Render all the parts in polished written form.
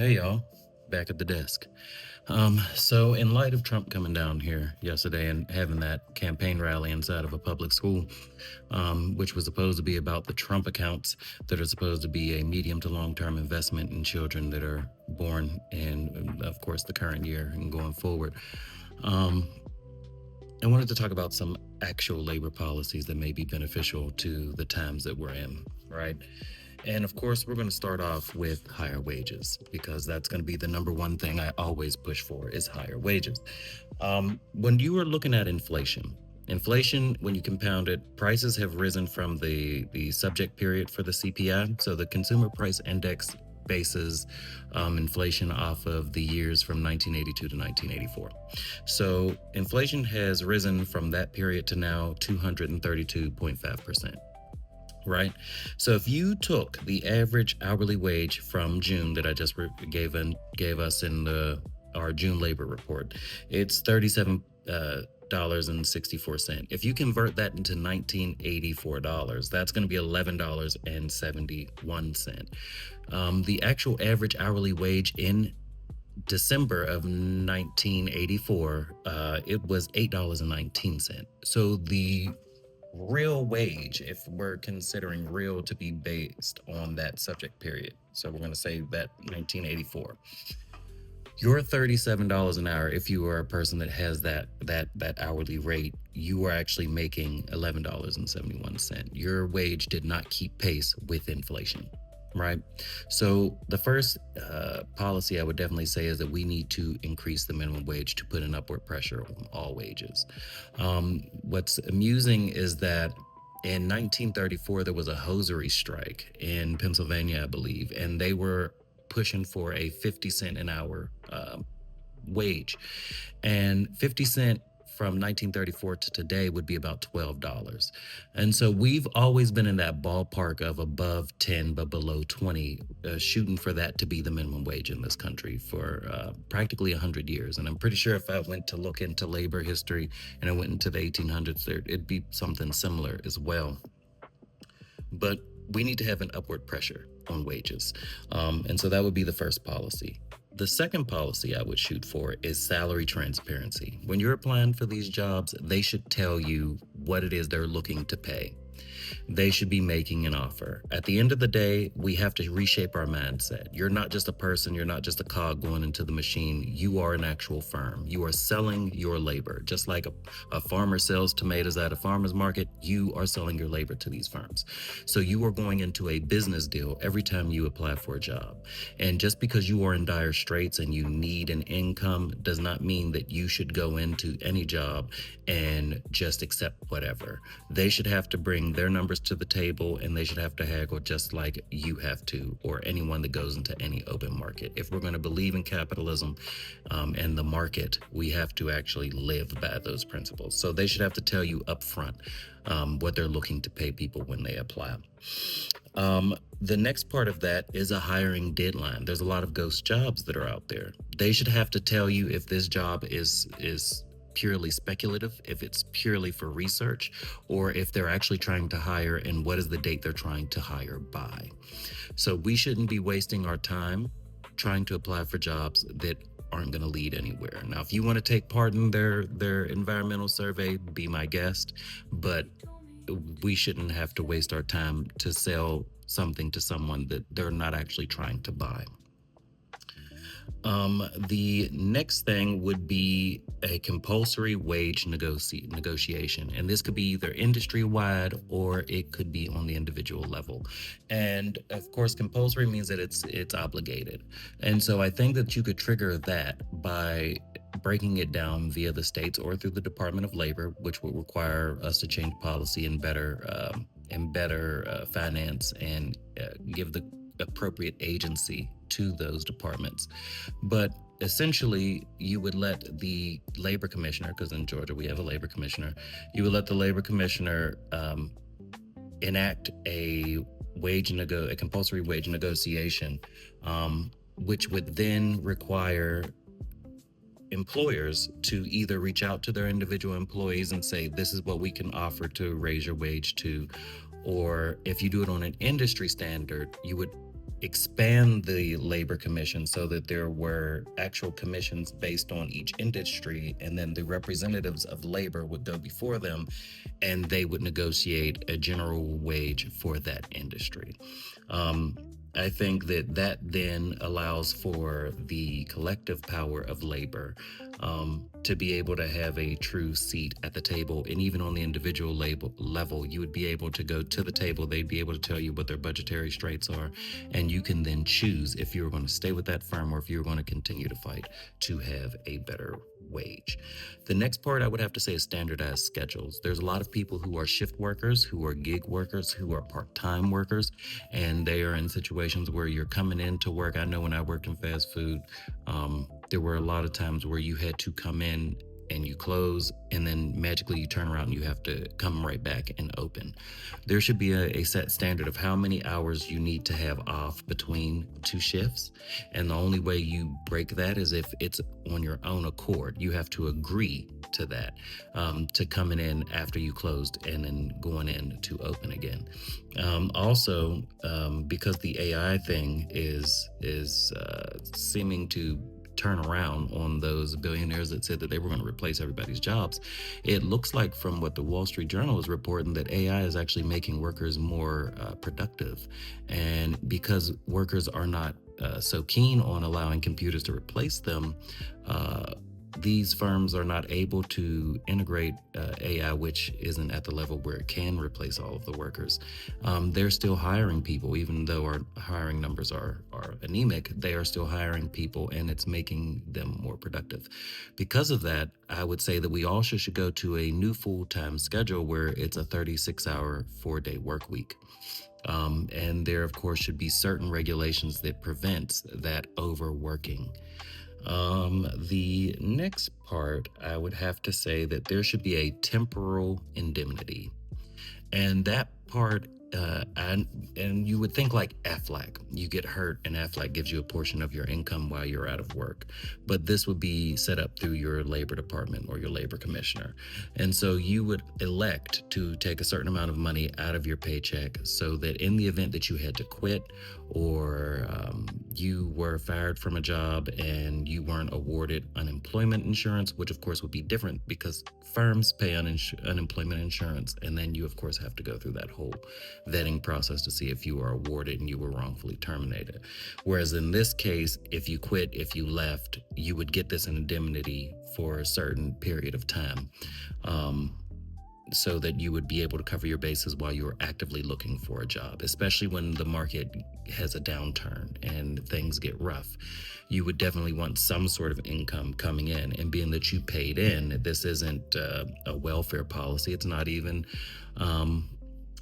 Hey y'all, back at the desk. So in light of Trump coming down here yesterday and having that campaign rally inside of a public school, which was supposed to be about the Trump accounts that are supposed to be a medium to long-term investment in children that are born in, of course, the current year and going forward. Um, I wanted to talk about some actual labor policies that may be beneficial to the times that we're in, right? And of course, we're going to start off with higher wages because that's going to be the number one thing I always push for is higher wages. When you are looking at inflation, when you compound it, prices have risen from the subject period for the CPI. So the Consumer Price Index bases inflation off of the years from 1982 to 1984. So inflation has risen from that period to now 232.5%. Right. So if you took the average hourly wage from June that I just gave us in our June labor report, it's $37 and 64 cents. If you convert that into $1984, that's going to be $11.71. The actual average hourly wage in December of 1984, it was $8.19. So the real wage, if we're considering real to be based on that subject period, so we're going to say that 1984, your $37 an hour, if you are a person that has that hourly rate, you are actually making $11.71. Your wage did not keep pace with inflation, right? So the first policy I would definitely say is that we need to increase the minimum wage to put an upward pressure on all wages. What's amusing is that in 1934 there was a hosiery strike in Pennsylvania, I believe, and they were pushing for a 50 cent an hour wage, and 50 cent from 1934 to today would be about $12. And so we've always been in that ballpark of above 10 but below 20, shooting for that to be the minimum wage in this country for practically 100 years. And I'm pretty sure if I went to look into labor history and I went into the 1800s, it'd be something similar as well. But we need to have an upward pressure on wages. And so that would be the first policy. The second policy I would shoot for is salary transparency. When you're applying for these jobs, they should tell you what it is they're looking to pay. They should be making an offer. At the end of the day, we have to reshape our mindset. You're not just a person, you're not just a cog going into the machine. You are an actual firm. You are selling your labor. Just like a farmer sells tomatoes at a farmer's market, you are selling your labor to these firms. So you are going into a business deal every time you apply for a job. And just because you are in dire straits and you need an income does not mean that you should go into any job and just accept whatever. They should have to bring their numbers to the table, and they should have to haggle just like you have to, or anyone that goes into any open market. If we're going to believe in capitalism and the market, we have to actually live by those principles. So they should have to tell you up front what they're looking to pay people when they apply. The next part of that is a hiring deadline. There's a lot of ghost jobs that are out there. They should have to tell you if this job is purely speculative, if it's purely for research, or if they're actually trying to hire and what is the date they're trying to hire by. So we shouldn't be wasting our time trying to apply for jobs that aren't going to lead anywhere. Now, if you want to take part in their environmental survey, be my guest, but we shouldn't have to waste our time to sell something to someone that they're not actually trying to buy. The next thing would be a compulsory wage negotiation, and this could be either industry-wide or it could be on the individual level. And of course, compulsory means that it's obligated. And so I think that you could trigger that by breaking it down via the states or through the Department of Labor, which would require us to change policy and better finance and give the appropriate agency to those departments. But essentially, you would let the labor commissioner, because in Georgia we have a labor commissioner, you would let the labor commissioner enact a compulsory wage negotiation, which would then require employers to either reach out to their individual employees and say, this is what we can offer to raise your wage to, or if you do it on an industry standard, you would expand the labor commission so that there were actual commissions based on each industry, and then the representatives of labor would go before them and they would negotiate a general wage for that industry. Um, I think that then allows for the collective power of labor to be able to have a true seat at the table. And even on the individual level, you would be able to go to the table. They'd be able to tell you what their budgetary straits are. And you can then choose if you're going to stay with that firm or if you're going to continue to fight to have a better wage. The next part I would have to say is standardized schedules. There's a lot of people who are shift workers, who are gig workers, who are part-time workers, and they are in situations where you're coming into work. I know when I worked in fast food, there were a lot of times where you had to come in and you close, and then magically you turn around and you have to come right back and open. There should be a set standard of how many hours you need to have off between two shifts. And the only way you break that is if it's on your own accord. You have to agree to that, to coming in after you closed and then going in to open again. Also, because the AI thing is seeming to turn around on those billionaires that said that they were going to replace everybody's jobs, it looks like from what the Wall Street Journal is reporting that AI is actually making workers more productive. And because workers are not so keen on allowing computers to replace them, these firms are not able to integrate AI, which isn't at the level where it can replace all of the workers. They're still hiring people, even though our hiring numbers are anemic. They are still hiring people, and it's making them more productive. Because of that, I would say that we all should go to a new full-time schedule where it's a 36-hour, 4-day work week. And there, of course, should be certain regulations that prevents that overworking. The next part, I would have to say that there should be a temporal indemnity. And that part, and you would think like Aflac, you get hurt and Aflac gives you a portion of your income while you're out of work. But this would be set up through your labor department or your labor commissioner. And so you would elect to take a certain amount of money out of your paycheck so that in the event that you had to quit or you were fired from a job and you weren't awarded unemployment insurance, which of course would be different because firms pay unemployment insurance, and then you of course have to go through that whole vetting process to see if you are awarded and you were wrongfully terminated. Whereas in this case, if you quit, if you left, you would get this indemnity for a certain period of time, so that you would be able to cover your bases while you are actively looking for a job, especially when the market has a downturn and things get rough. You would definitely want some sort of income coming in. And being that you paid in, this isn't a welfare policy. It's not even,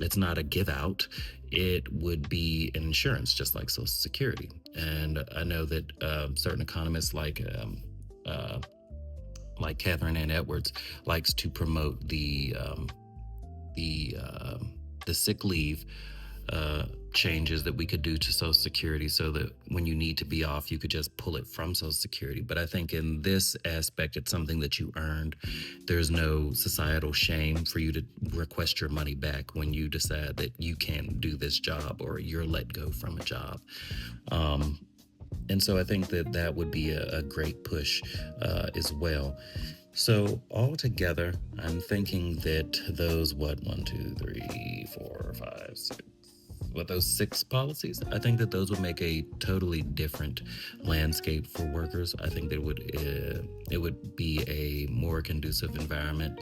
it's not a give out. It would be an insurance, just like Social Security. And I know that certain economists like Catherine Ann Edwards likes to promote the sick leave changes that we could do to Social Security so that when you need to be off, you could just pull it from Social Security. But I think in this aspect, it's something that you earned. There's no societal shame for you to request your money back when you decide that you can't do this job or you're let go from a job. And so I think that that would be a great push as well. So altogether, I'm thinking that those, those 6 policies, I think that those would make a totally different landscape for workers. I think that it would be a more conducive environment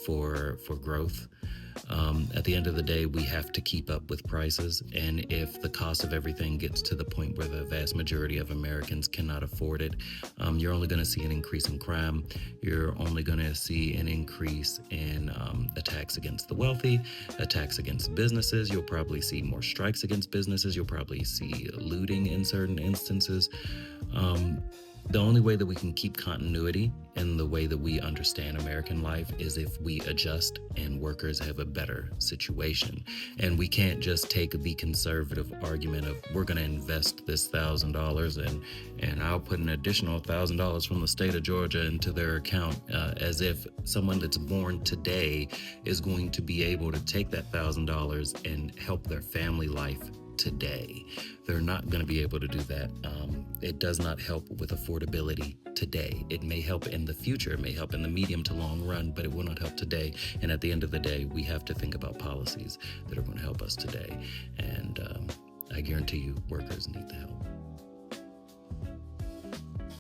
for growth. At the end of the day, we have to keep up with prices. And if the cost of everything gets to the point where the vast majority of Americans cannot afford it, you're only going to see an increase in crime. You're only going to see an increase in attacks against the wealthy, attacks against businesses. You'll probably see more strikes against businesses. You'll probably see looting in certain instances. The only way that we can keep continuity in the way that we understand American life is if we adjust and workers have a better situation. And we can't just take the conservative argument of we're going to invest this $1,000 and I'll put an additional $1,000 from the state of Georgia into their account, as if someone that's born today is going to be able to take that $1,000 and help their family life today. They're not going to be able to do that. It does not help with affordability today. It may help in the future, it may help in the medium to long run, but it will not help today. And at the end of the day, we have to think about policies that are going to help us today. And I guarantee you, workers need the help.